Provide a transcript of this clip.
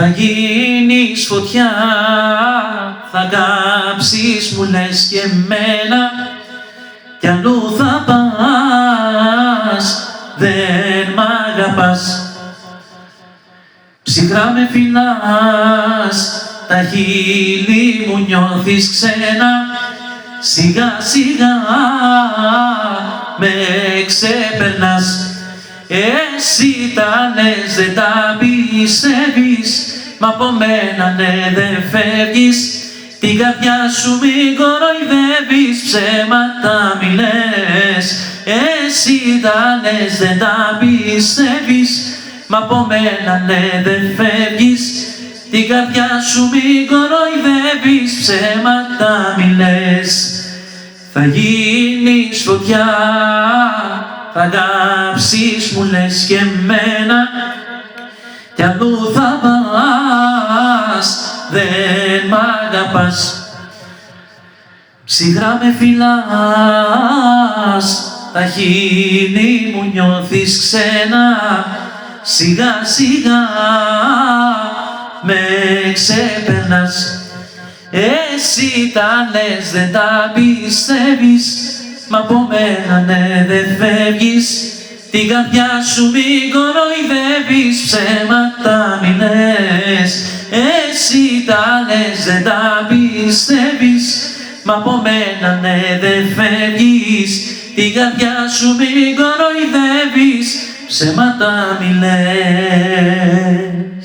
Θα γίνεις φωτιά, θα κάψεις μου λες και εμένα κι αλλού θα πας, δεν μ' αγαπάς. Ψυχρά με φυλάς, τα χείλη μου νιώθεις ξένα, σιγά σιγά με ξεπερνάς. Εσύ τα λες, δεν τα πιστεύεις, μα από μένα ναι δεν φεύγεις. Την καρδιά σου μην κοροϊδεύεις, ψέματα μη λες. Εσύ τα λες, δεν τα πιστεύεις, μα από μένα ναι δεν φεύγεις. Την καρδιά σου μην κοροϊδεύεις, ψέματα μη λες. Θα γίνεις φωτιά, θα κάψεις μου λες και εμένα κι αλλού θα πας, δεν μ' αγαπάς. Ψυχρά με φυλάς, τα χείλη μου νιώθεις ξένα, σιγά σιγά με ξεπερνάς. Εσύ τα λες, δεν τα πιστεύεις, μα από μένα ναι δεν φεύγεις. Την καρδιά σου μην κοροϊδεύεις, ψέματα μη λες. Εσύ τα λες, δεν τα πιστεύεις, μα από μένα ναι δεν φεύγεις. Την καρδιά σου μην κοροϊδεύεις, ψέματα μη λες.